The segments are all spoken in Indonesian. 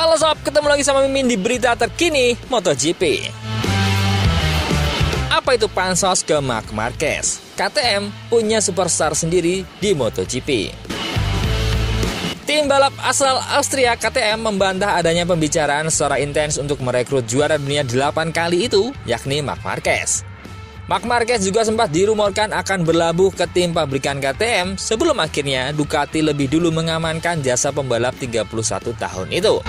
Halo sob, ketemu lagi sama Mimin di berita terkini MotoGP. Apa itu pansos ke Marc Marquez? KTM punya superstar sendiri di MotoGP. Tim balap asal Austria KTM membantah adanya pembicaraan secara intens untuk merekrut juara dunia 8 kali itu, yakni Marc Marquez. Marc Marquez juga sempat dirumorkan akan berlabuh ke tim pabrikan KTM sebelum akhirnya Ducati lebih dulu mengamankan jasa pembalap 31 tahun itu.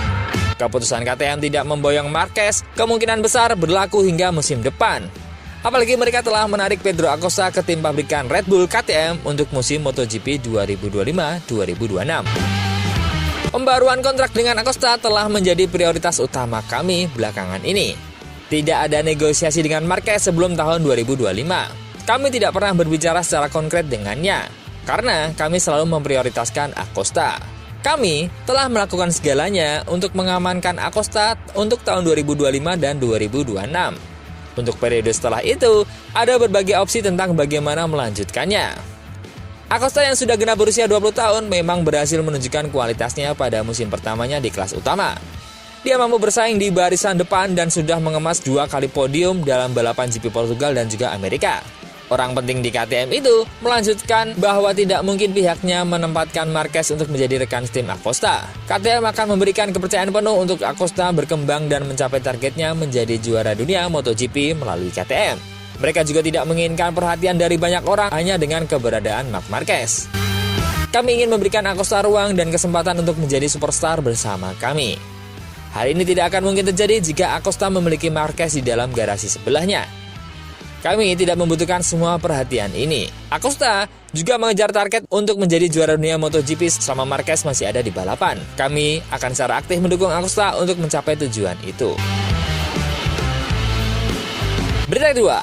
Keputusan KTM tidak memboyong Marquez kemungkinan besar berlaku hingga musim depan. Apalagi mereka telah menarik Pedro Acosta ke tim pabrikan Red Bull KTM untuk musim MotoGP 2025-2026. Pembaruan kontrak dengan Acosta telah menjadi prioritas utama kami belakangan ini. Tidak ada negosiasi dengan Marquez sebelum tahun 2025. Kami tidak pernah berbicara secara konkret dengannya, karena kami selalu memprioritaskan Acosta. Kami telah melakukan segalanya untuk mengamankan Acosta untuk tahun 2025 dan 2026. Untuk periode setelah itu, ada berbagai opsi tentang bagaimana melanjutkannya. Acosta yang sudah genap berusia 20 tahun memang berhasil menunjukkan kualitasnya pada musim pertamanya di kelas utama. Dia mampu bersaing di barisan depan dan sudah mengemas 2 kali podium dalam balapan GP Portugal dan juga Amerika. Orang penting di KTM itu melanjutkan bahwa tidak mungkin pihaknya menempatkan Marquez untuk menjadi rekan tim Acosta. KTM akan memberikan kepercayaan penuh untuk Acosta berkembang dan mencapai targetnya menjadi juara dunia MotoGP melalui KTM. Mereka juga tidak menginginkan perhatian dari banyak orang hanya dengan keberadaan Marc Marquez. Kami ingin memberikan Acosta ruang dan kesempatan untuk menjadi superstar bersama kami. Hal ini tidak akan mungkin terjadi jika Acosta memiliki Marquez di dalam garasi sebelahnya. Kami tidak membutuhkan semua perhatian ini. Acosta juga mengejar target untuk menjadi juara dunia MotoGP selama Marquez masih ada di balapan. Kami akan secara aktif mendukung Acosta untuk mencapai tujuan itu. Berita kedua,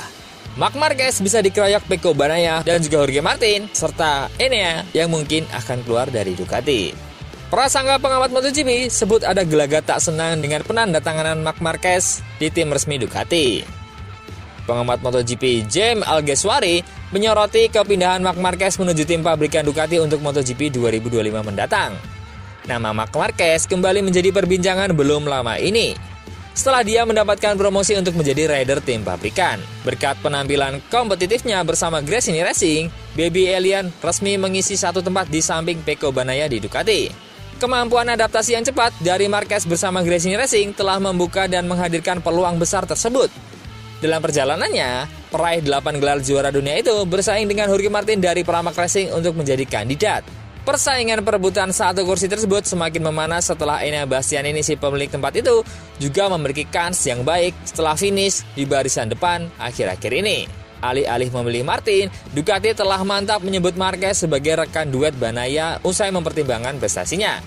Marc Marquez bisa dikeroyok Pecco Bagnaia dan juga Jorge Martin, serta Enea yang mungkin akan keluar dari Ducati. Prasangka pengamat MotoGP sebut ada gelagat tak senang dengan penandatanganan Marc Marquez di tim resmi Ducati. Pengamat MotoGP James Alguersuari menyoroti kepindahan Marc Marquez menuju tim pabrikan Ducati untuk MotoGP 2025 mendatang. Nama Marc Marquez kembali menjadi perbincangan belum lama ini, setelah dia mendapatkan promosi untuk menjadi rider tim pabrikan. Berkat penampilan kompetitifnya bersama Gresini Racing, Baby Alien resmi mengisi satu tempat di samping Pecco Bagnaia di Ducati. Kemampuan adaptasi yang cepat dari Marquez bersama Gresini Racing telah membuka dan menghadirkan peluang besar tersebut. Dalam perjalanannya, peraih 8 gelar juara dunia itu bersaing dengan Jorge Martin dari Pramac Racing untuk menjadi kandidat. Persaingan perebutan satu kursi tersebut semakin memanas setelah Enea Bastianini, si pemilik tempat itu, juga memiliki kans yang baik setelah finish di barisan depan akhir-akhir ini. Alih-alih memilih Martin, Ducati telah mantap menyebut Marquez sebagai rekan duet Bagnaia usai mempertimbangkan prestasinya.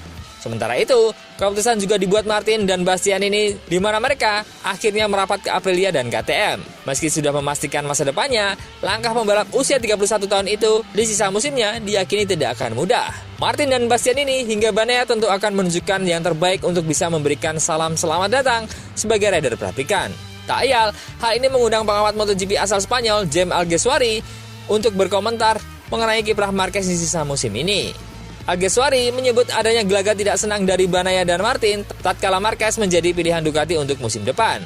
Sementara itu, keputusan juga dibuat Martin dan Bastianini di mana mereka akhirnya merapat ke Aprilia dan KTM. Meski sudah memastikan masa depannya, langkah pembalap usia 31 tahun itu di sisa musimnya diyakini tidak akan mudah. Martin dan Bastianini hingga Bagnaia tentu akan menunjukkan yang terbaik untuk bisa memberikan salam selamat datang sebagai rider pabrikan. Tak ayal, hal ini mengundang pengamat MotoGP asal Spanyol James Alguersuari untuk berkomentar mengenai kiprah Marquez di sisa musim ini. Alguersuari menyebut adanya gelagat tidak senang dari Bagnaia dan Martin tatkala Marquez menjadi pilihan Ducati untuk musim depan.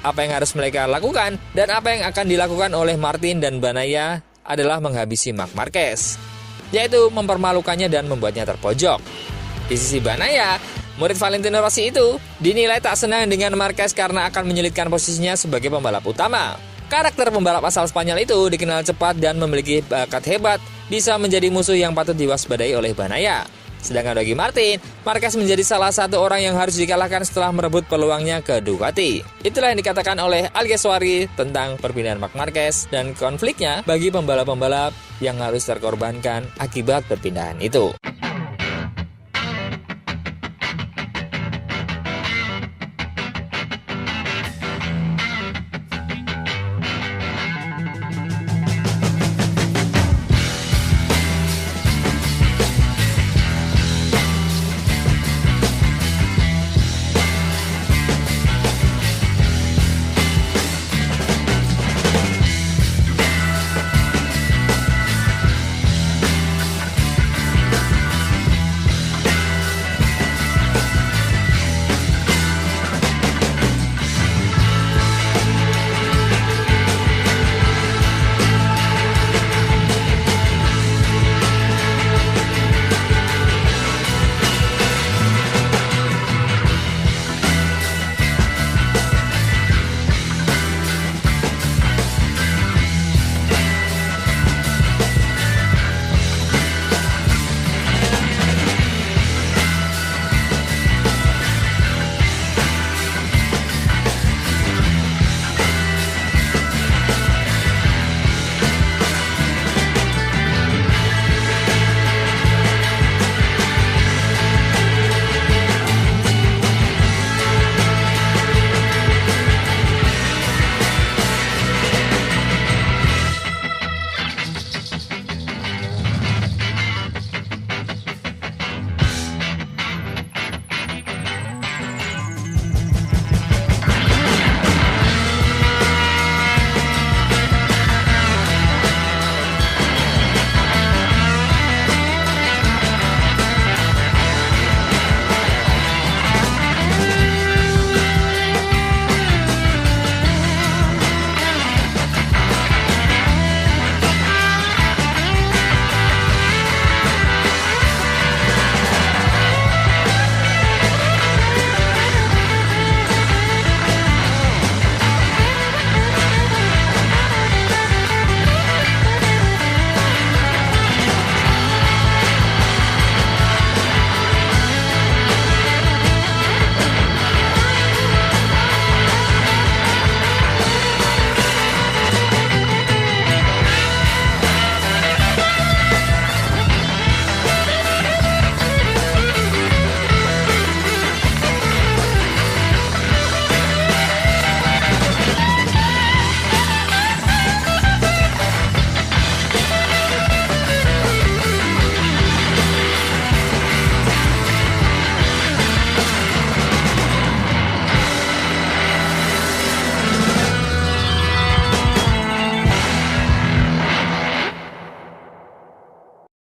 Apa yang harus mereka lakukan dan apa yang akan dilakukan oleh Martin dan Bagnaia adalah menghabisi Marc Marquez, yaitu mempermalukannya dan membuatnya terpojok. Di sisi Bagnaia, murid Valentino Rossi itu dinilai tak senang dengan Marquez karena akan menyulitkan posisinya sebagai pembalap utama. Karakter pembalap asal Spanyol itu dikenal cepat dan memiliki bakat hebat, bisa menjadi musuh yang patut diwaspadai oleh Bagnaia. Sedangkan bagi Martin, Marquez menjadi salah satu orang yang harus dikalahkan setelah merebut peluangnya ke Ducati. Itulah yang dikatakan oleh Alguersuari tentang perpindahan Marc Marquez dan konfliknya bagi pembalap-pembalap yang harus terkorbankan akibat perpindahan itu.